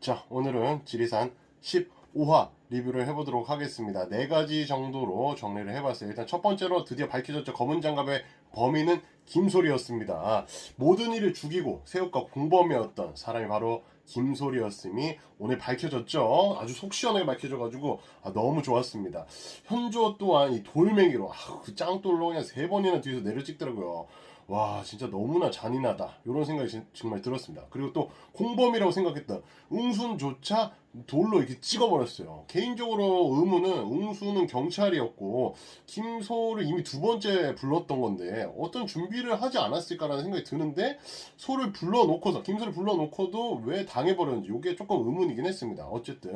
자, 오늘은 지리산 15화 리뷰를 해보도록 하겠습니다. 4가지 정도로 정리를 해봤어요. 일단 첫 번째로 드디어 밝혀졌죠. 검은 장갑의 범인은 김소리였습니다. 모든 일을 죽이고 새우과 공범이었던 사람이 바로 김소리였음이 오늘 밝혀졌죠. 아주 속 시원하게 밝혀져가지고 너무 좋았습니다. 현조 또한 이 돌멩이로 그 짱돌로 그냥 3번이나 뒤에서 내려 찍더라고요. 와, 진짜 너무나 잔인하다 이런 생각이 정말 들었습니다. 그리고 또 공범이라고 생각했던 웅순조차 돌로 이렇게 찍어버렸어요. 개인적으로 의문은 웅순은 경찰이었고 김소를 이미 2번째 불렀던 건데 어떤 준비를 하지 않았을까라는 생각이 드는데 소를 불러놓고서 김소를 불러놓고도 왜 당해버렸는지 이게 조금 의문이긴 했습니다. 어쨌든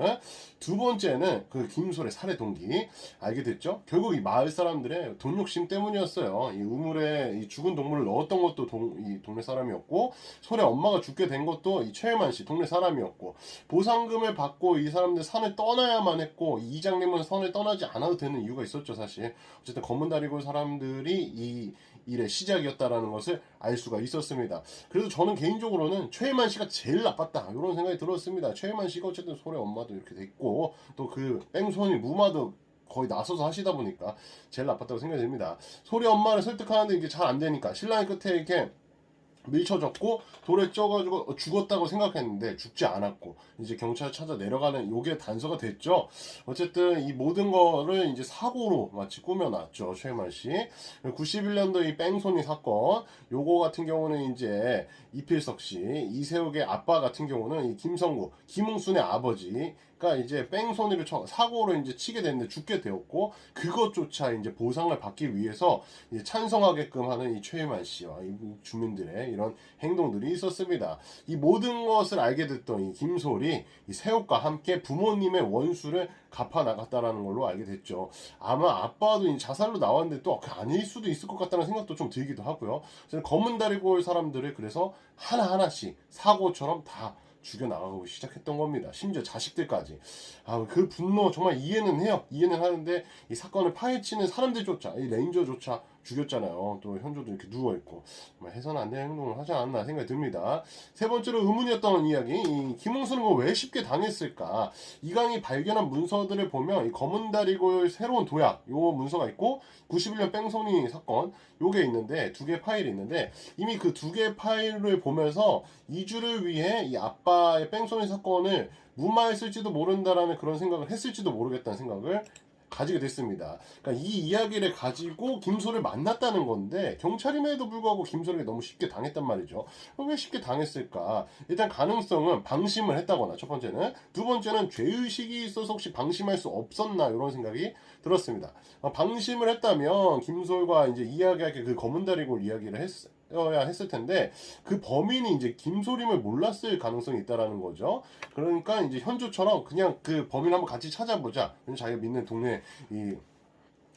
2번째는 그 김소의 살해 동기 알게 됐죠. 결국 이 마을 사람들의 돈 욕심 때문이었어요. 이 우물에 이 죽은 동물을 넣었던 것도 이 동네 사람이었고 소의 엄마가 죽게 된 것도 이 최일만 씨 동네 사람이었고 보상금을 받고 이 사람들 산을 떠나야만 했고 이 이장님은 산을 떠나지 않아도 되는 이유가 있었죠. 사실 어쨌든 검은다리골 사람들이 이 일의 시작이었다라는 것을 알 수가 있었습니다. 그래도 저는 개인적으로는 최일만 씨가 제일 나빴다 이런 생각이 들었습니다. 최일만 씨가 어쨌든 소의 엄마도 이렇게 됐고 또 그 뺑소니 무마도 거의 나서서 하시다 보니까 제일 나빴다고 생각이 듭니다. 소리 엄마를 설득하는데 이게 잘 안 되니까 신랑의 끝에 이렇게 밀쳐졌고 돌에 쪄가지고 죽었다고 생각했는데 죽지 않았고 이제 경찰 찾아 내려가는 요게 단서가 됐죠. 어쨌든 이 모든 거를 이제 사고로 마치 꾸며놨죠. 최일만씨 91년도 이 뺑소니 사건 요거 같은 경우는 이제 이필석씨 이세욱의 아빠 같은 경우는 이 김성구 김웅순의 아버지가 이제 뺑소니를 사고로 이제 치게 됐는데 죽게 되었고 그것조차 이제 보상을 받기 위해서 이제 찬성하게끔 하는 이 최일만씨와 이 주민들의 이런 행동들이 있었습니다. 이 모든 것을 알게 됐던 이 김솔이 이 세욱과 함께 부모님의 원수를 갚아 나갔다라는 걸로 알게 됐죠. 아마 아빠도 이 자살로 나왔는데 또 아닐 수도 있을 것 같다는 생각도 좀 들기도 하고요. 검은 다리골 사람들을 그래서 하나하나씩 사고처럼 다 죽여나가고 시작했던 겁니다. 심지어 자식들까지. 그 분노 정말 이해는 해요. 이해는 하는데 이 사건을 파헤치는 사람들조차 이 레인저조차 죽였잖아요. 또 현조도 이렇게 누워있고 정말 해서는 안 되는 행동을 하지 않았나 생각이 듭니다. 세 번째로 의문이었던 이야기 이 김웅수는 왜 쉽게 당했을까. 이강이 발견한 문서들을 보면 이 검은다리골 새로운 도약 요 문서가 있고 91년 뺑소니 사건 요게 있는데 2개 파일이 있는데 이미 그 2개 파일을 보면서 이주를 위해 이 아빠의 뺑소니 사건을 무마했을지도 모른다라는 그런 생각을 했을지도 모르겠다는 생각을 가지게 됐습니다. 그러니까 이 이야기를 가지고 김소를 만났다는 건데 경찰임에도 불구하고 김소를 너무 쉽게 당했단 말이죠. 왜 쉽게 당했을까? 일단 가능성은 방심을 했다거나 첫 번째는 두 번째는 죄의식이 있어서 혹시 방심할 수 없었나 이런 생각이 들었습니다. 방심을 했다면 김솔과 이제 이야기할 그 검은다리골 이야기를 했어야 했을 텐데 그 범인이 이제 김소림을 몰랐을 가능성이 있다라는 거죠. 그러니까 이제 현조처럼 그냥 그 범인 한번 같이 찾아보자. 자기가 믿는 동네 이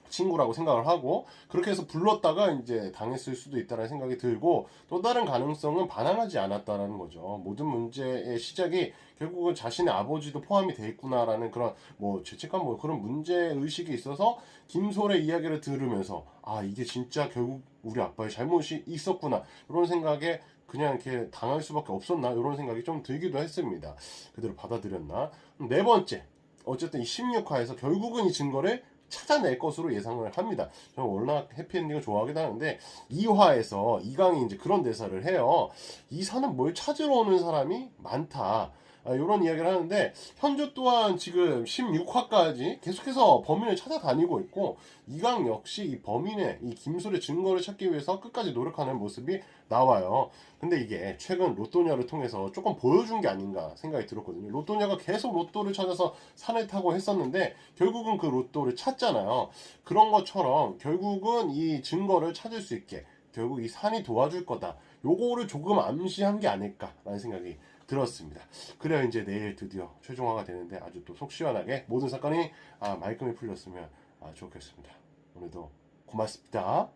친구라고 생각을 하고 그렇게 해서 불렀다가 이제 당했을 수도 있다는 생각이 들고 또 다른 가능성은 반항하지 않았다라는 거죠. 모든 문제의 시작이 결국은 자신의 아버지도 포함이 돼 있구나라는 그런 뭐 죄책감 뭐 그런 문제 의식이 있어서 김솔의 이야기를 들으면서 이게 진짜 결국 우리 아빠의 잘못이 있었구나 이런 생각에 그냥 이렇게 당할 수밖에 없었나 이런 생각이 좀 들기도 했습니다. 그대로 받아들였나. 네 번째 어쨌든 이 16화에서 결국은 이 증거를 찾아낼 것으로 예상을 합니다. 저는 워낙 해피엔딩을 좋아하긴 하는데 2화에서 이강이 이제 그런 대사를 해요. 이 산은 뭘 찾으러 오는 사람이 많다. 이런 이야기를 하는데 현주 또한 지금 16화까지 계속해서 범인을 찾아다니고 있고 이강 역시 이 범인의 이 김솔의 증거를 찾기 위해서 끝까지 노력하는 모습이 나와요. 근데 이게 최근 로또냐를 통해서 조금 보여준 게 아닌가 생각이 들었거든요. 로또냐가 계속 로또를 찾아서 산을 타고 했었는데 결국은 그 로또를 찾잖아요. 그런 것처럼 결국은 이 증거를 찾을 수 있게 결국 이 산이 도와줄 거다. 요거를 조금 암시한 게 아닐까라는 생각이 들었습니다. 그래야 이제 내일 드디어 최종화가 되는데 아주 또 속 시원하게 모든 사건이 말끔히 풀렸으면 좋겠습니다. 오늘도 고맙습니다.